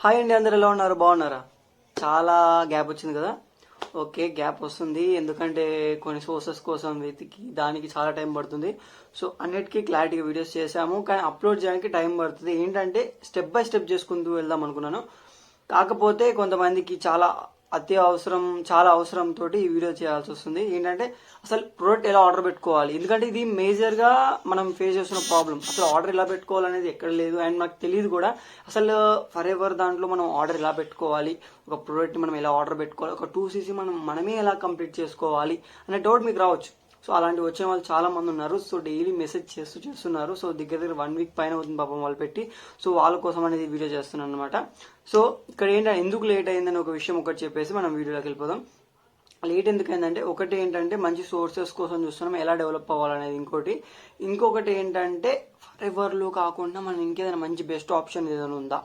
Hi అండి, అందరు ఎలా ఉన్నారు? బాగున్నారా? చాలా గ్యాప్ వచ్చింది కదా. ఓకే, గ్యాప్ వస్తుంది ఎందుకంటే కొన్ని సోర్సెస్ కోసం వెతికి దానికి చాలా టైం పడుతుంది. సో అన్నిటికీ క్లారిటీగా వీడియోస్ చేశాము, కానీ అప్లోడ్ చేయడానికి టైం పడుతుంది. ఏంటంటే స్టెప్ బై స్టెప్ చేసుకుంటూ వెళ్దాం అనుకున్నాను. కాకపోతే కొంతమందికి చాలా అవసరం తోటి ఈ వీడియో చేయాల్సి వస్తుంది. ఏంటంటే అసలు ప్రోడక్ట్ ఎలా ఆర్డర్ పెట్టుకోవాలి, ఎందుకంటే ఇది మేజర్ గా మనం ఫేస్ చేస్తున్న ప్రాబ్లం. అసలు ఆర్డర్ ఎలా పెట్టుకోవాలనేది ఎక్కడ లేదు, అండ్ నాకు తెలియదు కూడా. అసలు ఫర్ ఎవర్ దాంట్లో మనం ఆర్డర్ ఎలా పెట్టుకోవాలి, ఒక ప్రోడక్ట్ మనం ఎలా ఆర్డర్ పెట్టుకోవాలి, ఒక 2cc మనమే ఎలా కంప్లీట్ చేసుకోవాలి అనే డౌట్ మీకు రావచ్చు. సో అలాంటి వచ్చిన వాళ్ళు చాలా మంది ఉన్నారు. సో డైలీ మెసేజ్ చేస్తున్నారు. సో దగ్గర 1 వీక్ పైన అవుతుంది పాపం వాళ్ళు పెట్టి. సో వాళ్ళ కోసం అనేది వీడియో చేస్తున్నాను అనమాట. సో ఇక్కడ ఏంటంటే ఎందుకు లేట్ అయిందని ఒక విషయం ఒకటి చెప్పేసి మనం వీడియోలోకి వెళ్ళిపోదాం. లేట్ ఎందుకైందంటే ఒకటి ఏంటంటే మంచి సోర్సెస్ కోసం చూస్తున్నాం, ఎలా డెవలప్ అవ్వాలనేది. ఇంకొకటి ఏంటంటే ఫర్ ఎవర్లో కాకుండా మనం ఇంకేదైనా మంచి బెస్ట్ ఆప్షన్ ఏదైనా ఉందా,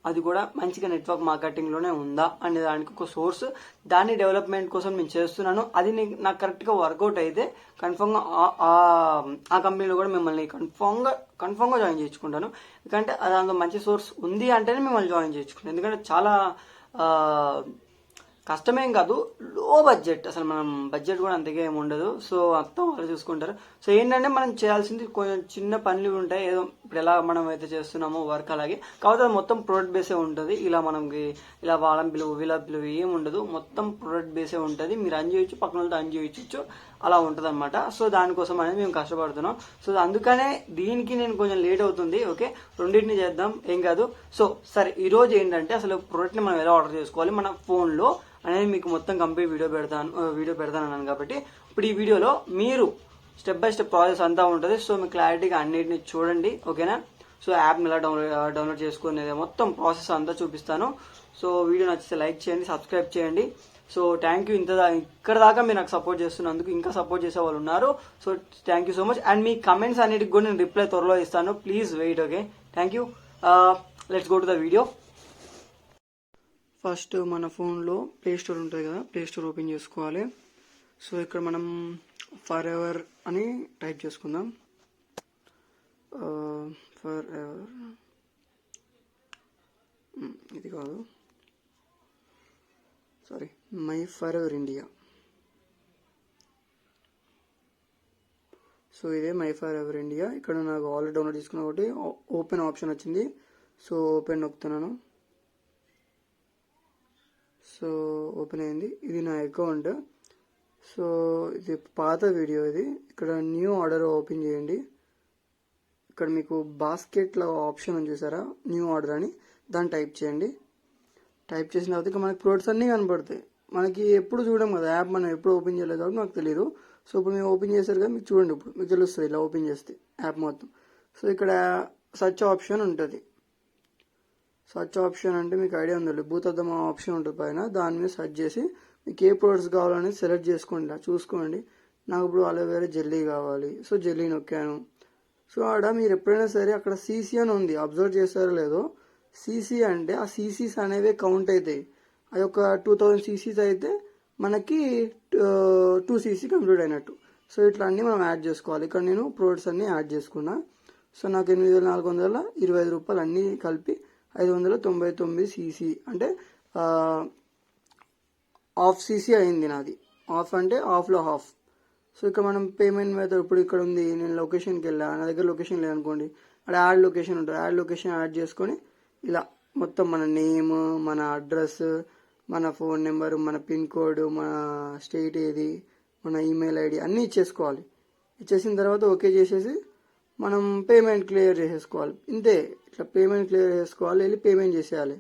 అది కూడా మంచిగా నెట్వర్క్ మార్కెటింగ్ లోనే ఉందా అనే దానికి ఒక సోర్స్, దాని డెవలప్మెంట్ కోసం నేను చేస్తున్నాను. అది నాకు కరెక్ట్ గా వర్కౌట్ అయితే కన్ఫర్మ్ గా ఆ కంపెనీలో కూడా మిమ్మల్ని కన్ఫర్మ్ గా జాయిన్ చేయించుకుంటాను. ఎందుకంటే దాంట్లో మంచి సోర్స్ ఉంది అంటేనే మిమ్మల్ని జాయిన్ చేయించుకుంటాను. ఎందుకంటే చాలా కష్టమేం కాదు, లో బడ్జెట్. అసలు మనం బడ్జెట్ కూడా అంతగా ఏమి ఉండదు. సో మొత్తం వాళ్ళు చూసుకుంటారు. సో ఏంటంటే మనం చేయాల్సింది కొంచెం చిన్న పనులు ఉంటాయి. ఏదో ఇప్పుడు ఎలా మనం అయితే చేస్తున్నామో వర్క్ అలాగే, కాకపోతే అది మొత్తం ప్రోడక్ట్ బేసే ఉంటుంది. ఇలా వాళ్ళని పిలువు ఏం ఉండదు, మొత్తం ప్రోడక్ట్ బేసే ఉంటుంది. మీరు అన్ చేయొచ్చు, పక్కన వాళ్ళతో అన్ చేయొచ్చు, అలా ఉంటుంది అనమాట. సో దానికోసం అనేది మేము కష్టపడుతున్నాం. సో అందుకనే దీనికి నేను కొంచెం లేట్ అవుతుంది. ఓకే, రెండింటిని చేద్దాం, ఏం కాదు. సో సరే, ఈ రోజు ఏంటంటే అసలు ప్రోడక్ట్ ని మనం ఎలా ఆర్డర్ చేసుకోవాలి మన ఫోన్ లో అనేది మీకు మొత్తం కంప్లీట్ వీడియో పెడతాను అన్నాను. కాబట్టి ఇప్పుడు ఈ వీడియోలో మీరు స్టెప్ బై స్టెప్ ప్రాసెస్ అంతా ఉంటుంది. సో మీకు క్లారిటీగా అన్నిటిని చూడండి, ఓకేనా. సో యాప్ని ఎలా డౌన్లోడ్ చేసుకునేది మొత్తం ప్రాసెస్ అంతా చూపిస్తాను. సో వీడియో నచ్చితే లైక్ చేయండి, సబ్స్క్రైబ్ చేయండి. సో థ్యాంక్ యూ, ఇక్కడ దాకా మీరు నాకు సపోర్ట్ చేస్తున్నందుకు. ఇంకా సపోర్ట్ చేసే వాళ్ళు ఉన్నారు. So thank you so much. And మీ కమెంట్స్ అన్నిటికి కూడా నేను రిప్లై త్వరలో ఇస్తాను. Please wait. Okay, thank you. Let's go to the video. First మన ఫోన్లో ప్లే స్టోర్ ఉంటుంది కదా, ప్లే స్టోర్ ఓపెన్ చేసుకోవాలి. సో ఇక్కడ మనం ఫర్ ఎవర్ అని టైప్ చేసుకుందాం. ఫర్ ఎవర్, ఇది కాదు, sorry, my forever India. So ఇదే మై ఫర్ ఎవర్ ఇండియా. ఇక్కడ నాకు ఆల్రెడీ డౌన్లోడ్ చేసుకున్న ఒకటి ఓపెన్ ఆప్షన్ వచ్చింది. సో ఓపెన్ నొక్కుతున్నాను. సో ఓపెన్ అయింది. ఇది నా అకౌంట్. సో ఇది పాత వీడియో. ఇది ఇక్కడ న్యూ ఆర్డర్ ఓపెన్ చేయండి. ఇక్కడ మీకు బాస్కెట్లో ఆప్షన్ ఉంది చూసారా, న్యూ ఆర్డర్ అని, దాన్ని టైప్ చేయండి. టైప్ చేసిన తర్వాత ఇక మనకి ప్రోడక్ట్స్ అన్నీ కనపడతాయి. మనకి ఎప్పుడు చూడం కదా, యాప్ మనం ఎప్పుడు ఓపెన్ చేయలేదు కాబట్టి నాకు తెలియదు. సో ఇప్పుడు మేము ఓపెన్ చేశారు కదా, మీకు చూడండి, ఇప్పుడు మీకు తెలుస్తుంది ఇలా ఓపెన్ చేస్తే యాప్ మొత్తం. సో ఇక్కడ సర్చ్ ఆప్షన్ ఉంటుంది. సర్చ్ ఆప్షన్ అంటే మీకు ఐడియా ఉందండి, భూతద్దం ఆప్షన్ ఉంటుంది పైన, దాని మీద సెర్చ్ చేసి మీకు ఏ ప్రొడక్ట్స్ కావాలనేది సెలెక్ట్ చేసుకోండి. ఇలా చూసుకోండి. నాకు ఇప్పుడు అలోవేరా జెల్లీ కావాలి. సో జెల్లీ నొక్కాను. సో ఆడ మీరు ఎప్పుడైనా సరే అక్కడ సీసీ అని ఉంది, అబ్జర్వ్ చేస్తారో లేదో. సీసీ అంటే ఆ సీసీస్ అనేవి కౌంట్ అవుతాయి. అది ఒక 2000 సీసీస్ అయితే మనకి 2cc కంప్లీట్ అయినట్టు. సో ఇట్లా అన్నీ మనం యాడ్ చేసుకోవాలి. ఇక్కడ నేను ప్రొడక్ట్స్ అన్నీ యాడ్ చేసుకున్నా. సో నాకు 8,425 రూపాయలు అన్నీ కలిపి 599 cc అంటే హాఫ్ cc అయింది నాది. హాఫ్ అంటే హాఫ్లో హాఫ్. సో ఇక్కడ మనం పేమెంట్ మెథడ్ ఇప్పుడు ఇక్కడ ఉంది. నేను లొకేషన్కి వెళ్ళా, నా దగ్గర లొకేషన్ లేదనుకోండి, అక్కడ యాడ్ లొకేషన్ ఉంటుంది. యాడ్ లొకేషన్ యాడ్ చేసుకొని ఇలా మొత్తం మన నేమ్, మన అడ్రస్, మన ఫోన్ నెంబర్, మన పిన్ కోడ్, మన స్టేట్ ఏది, మన ఈమెయిల్ ఐడి అన్నీ ఇచ్చేసుకోవాలి. ఇచ్చేసిన తర్వాత ఓకే చేసేసి మనం పేమెంట్ క్లియర్ చేసేసుకోవాలి. ఇంతే, ఇట్లా పేమెంట్ క్లియర్ చేసుకోవాలి. వెళ్ళి పేమెంట్ చేసేయాలి.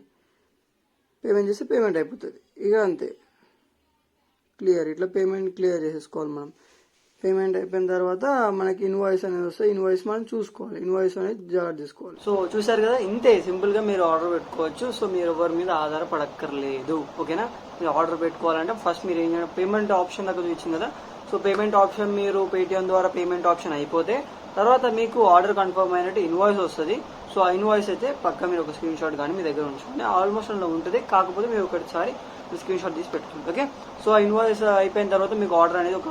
పేమెంట్ చేస్తే పేమెంట్ అయిపోతుంది. ఇక అంతే, క్లియర్. ఇట్లా పేమెంట్ క్లియర్ చేసేసుకోవాలి మనం. పేమెంట్ అయిపోయిన తర్వాత మనకి ఇన్వాయిస్ అనేది వస్తుంది. ఇన్వాయిస్ మనం చూసుకోవాలి, ఇన్వాయిస్ అనేది జాగ్రత్త తీసుకోవాలి. సో చూసారు కదా, ఇంతే సింపుల్ గా మీరు ఆర్డర్ పెట్టుకోవచ్చు. సో మీరు ఎవరి మీద ఆధారపడక్కర్లేదు, ఓకేనా. మీరు ఆర్డర్ పెట్టుకోవాలంటే ఫస్ట్ మీరు ఏం చేయాలి, పేమెంట్ ఆప్షన్ దగ్గర చూసింది కదా. సో పేమెంట్ ఆప్షన్ మీరు పేటిఎం ద్వారా పేమెంట్ ఆప్షన్ అయిపోతే తర్వాత మీకు ఆర్డర్ కన్ఫర్మ్ అయినట్టు ఇన్వాయిస్ వస్తుంది. సో ఆ ఇన్వాయిస్ అయితే పక్కా మీరు ఒక స్క్రీన్ షాట్ కానీ మీ దగ్గర ఉంచుకోండి. ఆల్మోస్ట్ అందులో ఉంటుంది, కాకపోతే మీరు ఒకటిసారి స్క్రీన్ షాట్ తీసి పెట్టుకోండి. ఓకే, సో ఆ ఇన్వాయిస్ అయిపోయిన తర్వాత మీకు ఆర్డర్ అనేది ఒక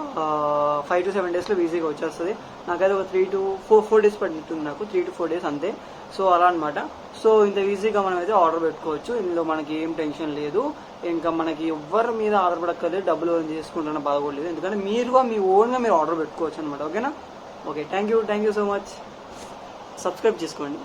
5 to 7 daysలో ఈజీగా వచ్చేస్తుంది. నాకైతే ఒక 3 to 4 days పడుతుంది, నాకు 3 to 4 days అంతే. సో అలా అనమాట. సో ఇంత ఈజీగా మనం అయితే ఆర్డర్ పెట్టుకోవచ్చు. ఇందులో మనకి ఏం టెన్షన్ లేదు, ఇంకా మనకి ఎవరి మీద ఆధారపడక్కర్లేదు, డబ్బులు చేసుకుంటున్న బాధపడలేదు, ఎందుకంటే మీరుగా మీ ఓన్గా మీరు ఆర్డర్ పెట్టుకోవచ్చు అనమాట. ఓకేనా? Okay, thank you so much. Subscribe చేసుకోండి.